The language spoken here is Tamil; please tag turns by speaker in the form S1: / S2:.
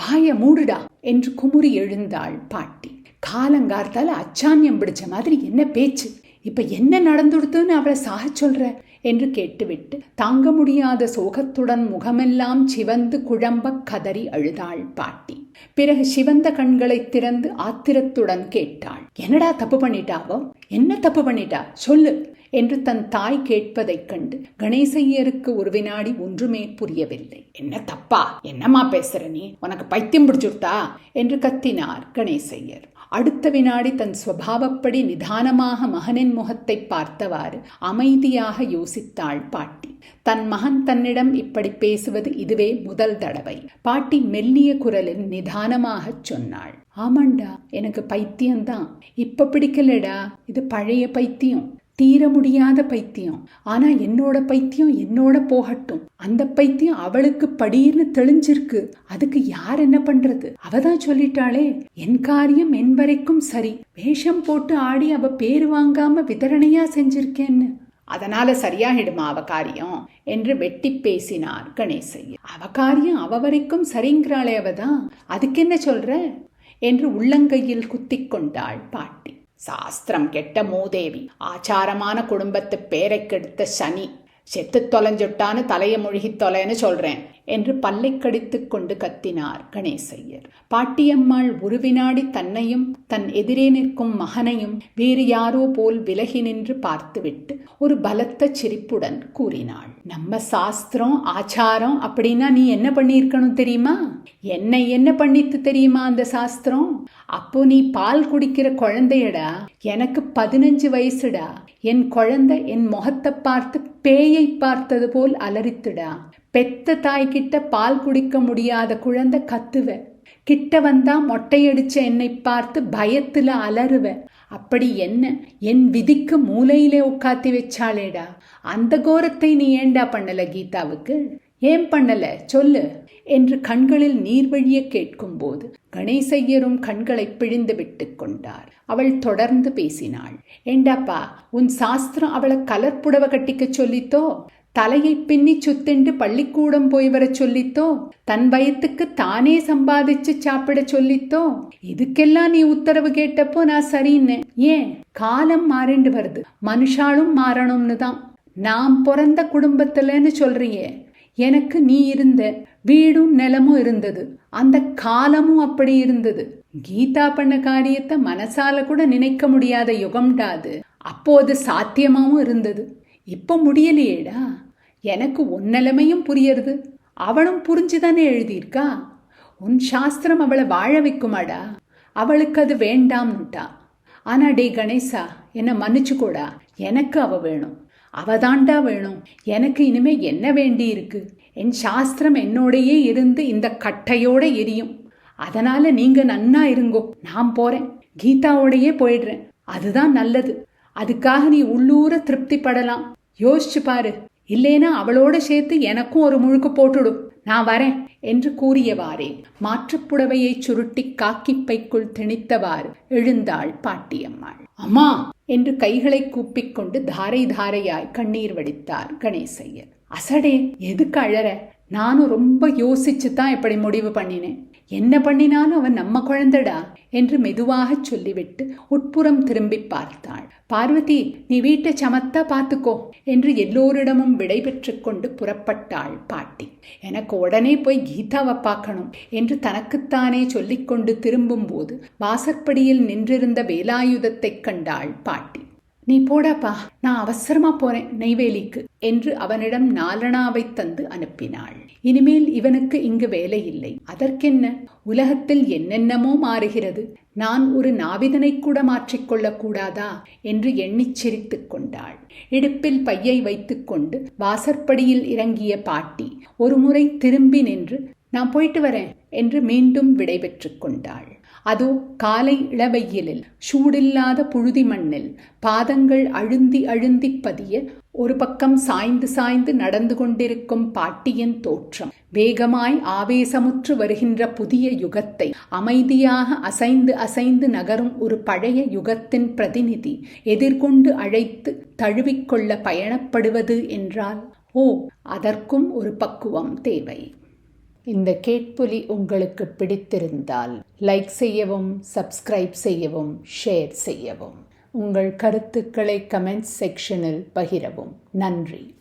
S1: வாய மூடுடா என்று குமுறி எழுந்தாள் பாட்டி. காலங்கார்த்தால அச்சான்யம் பிடிச்ச மாதிரி என்ன பேச்சு, இப்ப என்ன நடந்துடுத்துன்னு அவளை சாக சொல்ற என்று கேட்டுவிட்டு தாங்க முடியாத சோகத்துடன் முகமெல்லாம் சிவந்து குழம்ப கதறி அழுதாள் பாட்டி. பிறகு சிவந்த கண்களை திறந்து ஆத்திரத்துடன் கேட்டாள், என்னடா தப்பு பண்ணிட்டாவோ, என்ன தப்பு பண்ணிட்டா சொல்லு என்று தன் தாய் கேட்பதைக் கண்டு கணேசையருக்கு ஒரு வினாடி ஒன்றுமே புரியவில்லை. என்ன தப்பா, என்னம்மா பேசுற நீ, உனக்கு பைத்தியம் பிடிச்சுட்டா என்று கத்தினார் கணேசையர். அடுத்த வினாடி தன் சுபாவப்படி நிதானமாக மகனின் முகத்தை பார்த்தவாறு அமைதியாக யோசித்தாள் பாட்டி. தன் மகன் தன்னிடம் இப்படி பேசுவது இதுவே முதல் தடவை. பாட்டி மெல்லிய குரலில் நிதானமாக சொன்னாள், ஆமாண்டா, எனக்கு பைத்தியம்தான், இப்ப பிடிக்கலடா, இது பழைய பைத்தியம், தீர முடியாத பைத்தியம். ஆனா என்னோட பைத்தியம் என்னோட போகட்டும், அந்த பைத்தியம் அவளுக்கு படின்னு தெளிஞ்சிருக்கு, அதுக்கு யார் என்ன பண்றது, அவதான் சொல்லிட்டாளே, என் காரியம் என் வரைக்கும் சரி, வேஷம் போட்டு ஆடி அவ பேரு வாங்காம விதரணையா செஞ்சிருக்கேன்னு, அதனால சரியாகிடுமா அவ காரியம் என்று வெட்டி பேசினார் கணேசையர். அவ காரியம் அவ வரைக்கும் சரிங்கிறாளே, அவதான், அதுக்கு என்ன சொல்ற என்று உள்ளங்கையில் குத்தி கொண்டாள் பாட்டி. சாஸ்திரம் கெட்ட மூதேவி, ஆச்சாரமான குடும்பத்து பேரை கெடுத்த சனி, செத்து தொலைஞ்சுட்டான்னு தலைய முழுகி தொலைன்னு சொல்றேன் என்று பல்லை கடித்து கொண்டு கத்தினார் கணேசையர். பாட்டியம்மாள் ஒரு வினாடி தன்னையும் தன் எதிரே நிற்கும் மகனையும் வேறு யாரோ போல் விலகி நின்று பார்த்துவிட்டு ஒரு பலத்த சிரிப்புடன் கூறினாள், நம்ம சாஸ்திரம் ஆச்சாரம் அப்படின்னா நீ என்ன பண்ணியிருக்கணும் தெரியுமா, என்ன பண்ணித்து தெரியுமா அந்த சாஸ்திரம், அப்போ நீ பால் குடிக்கிற குழந்தையடா, எனக்கு 15 வயசுடா, என் குழந்தை என் முகத்தை பார்த்து பேயை பார்த்தது போல் அலறித்துடா, பெத்த தாய்கிட்ட பால் குடிக்க முடியாத குழந்தை கத்துவ, கிட்ட வந்தா மொட்டையடிச்ச என்னை பார்த்து பயத்துல அலறுவ, அப்படி என்ன என் விதிக்கு மூலையிலே உட்காத்தி வச்சாளேடா, அந்த கோரத்தை நீ ஏண்டா பண்ணல கீதாவுக்கு, ஏன் பண்ணல சொல்லு என்று கண்களில் நீர் வழிய கேட்கும் போது கணேசையரும் கண்களை பிழிந்து விட்டு கொண்டார். அவள் தொடர்ந்து பேசினாள், ஏண்டாப்பா உன் சாஸ்திரம் அவளை கலர்புடவ கட்டிக்க சொல்லித்தோ, தலையை பின்னி சுத்திண்டு பள்ளிக்கூடம் போய் வர சொல்லித்தோ, தன் வயத்துக்கு தானே சம்பாதிச்சு சாப்பிட சொல்லித்தோ, இதுக்கெல்லாம் நீ உத்தரவு கேட்டப்போ நான் சரின்னு, ஏன் காலம் மாறிண்டு வருது, மனுஷாலும் மாறணும்னு தான், நாம் பிறந்த குடும்பத்துலன்னு சொல்றியே, எனக்கு நீ இருந்த வீடும் நிலமும் இருந்தது, அந்த காலமும் அப்படி இருந்தது, கீதா பண்ண காரியத்தை மனசால கூட நினைக்க முடியாத யுகம்டாது, அப்போது சாத்தியமாவும் இருந்தது, இப்ப முடியலையேடா, எனக்கு உன் நிலைமையும் புரியறது, அவளும் புரிஞ்சுதானே எழுதியிருக்கா, உன் சாஸ்திரம் அவளை வாழ வைக்குமாடா, அவளுக்கு அது வேண்டாம்னுட்டா, ஆனா டே கணேசா என்ன மன்னிச்சுக்கோடா, எனக்கு அவ வேணும், அவதாண்டா வேணும், எனக்கு இனிமே என்ன வேண்டி இருக்கு, என் சாஸ்திரம் என்னோடையே இருந்து இந்த கட்டையோட எரியும், அதனால நீங்க நன்னா இருங்கோ, நான் போறேன், கீதாவோடையே போயிடுறேன், அதுதான் நல்லது, அதுக்காக நீ உள்ளூர திருப்தி படலாம், யோசிச்சு பாரு, இல்லேனா அவளோட சேர்த்து எனக்கும் ஒரு முழுக்கு போட்டுடும், நான் வரேன் என்று கூறியவாறே மாற்றுப்புடவையை சுருட்டி காக்கிப்பைக்குள் திணித்தவாறு எழுந்தாள் பாட்டியம்மாள். அம்மா என்று கைகளை கூப்பிக்கொண்டு தாரை தாரையாய் கண்ணீர் வடித்தார் கணேசையர். அசடே எதுக்கு அழற, நானும் ரொம்ப யோசிச்சுதான் இப்படி முடிவு பண்ணினேன், என்ன பண்ணினாலும் அவன் நம்ம குழந்தைடா என்று மெதுவாக சொல்லிவிட்டு உட்புறம் திரும்பி பார்த்தாள். பார்வதி நீ வீட்டை சமத்தா பார்த்துக்கோ என்று எல்லோரிடமும் விடை பெற்று கொண்டு புறப்பட்டாள் பாட்டி. எனக்கு உடனே போய் கீதாவை பார்க்கணும் என்று தனக்குத்தானே சொல்லிக்கொண்டு திரும்பும் போது வாசற்படியில் நின்றிருந்த வேலாயுதத்தை கண்டாள் பாட்டி. நீ போடாப்பா, நான் அவசரமா போறேன் நெய்வேலிக்கு என்று அவனிடம் நாலனாவை தந்து அனுப்பினாள். இனிமேல் இவனுக்கு இங்கு வேலை இல்லை, அதற்கென்ன, உலகத்தில் என்னென்னமோ மாறுகிறது, நான் ஒரு நாவிதனை கூட மாற்றிக்கொள்ளக் கூடாதா என்று எண்ணிச் சிரித்துக் கொண்டாள். இடுப்பில் பையை வைத்துக்கொண்டு வாசற்படியில் இறங்கிய பாட்டி ஒரு முறை திரும்பி நின்று நான் போயிட்டு வரேன் என்று மீண்டும் விடை பெற்று கொண்டாள். அதோ காலை இளவெயிலில் சூடில்லாத புழுதி மண்ணில் பாதங்கள் அழுந்தி அழுந்தி பதிய ஒரு பக்கம் சாய்ந்து சாய்ந்து நடந்து கொண்டிருக்கும் பாட்டியின் தோற்றம் வேகமாய் ஆவேசமுற்று வருகின்ற புதிய யுகத்தை அமைதியாக அசைந்து அசைந்து நகரும் ஒரு பழைய யுகத்தின் பிரதிநிதி எதிர்கொண்டு அழைத்து தழுவிக்கொள்ள பயணப்படுவது என்றால், அதற்கும் ஒரு பக்குவம் தேவை. இந்த கேட்பொலி உங்களுக்கு பிடித்திருந்தால் லைக் செய்யவும், சப்ஸ்கிரைப் செய்யவும், ஷேர் செய்யவும். உங்கள் கருத்துக்களை கமெண்ட்ஸ் செக்ஷனில் பகிரவும். நன்றி.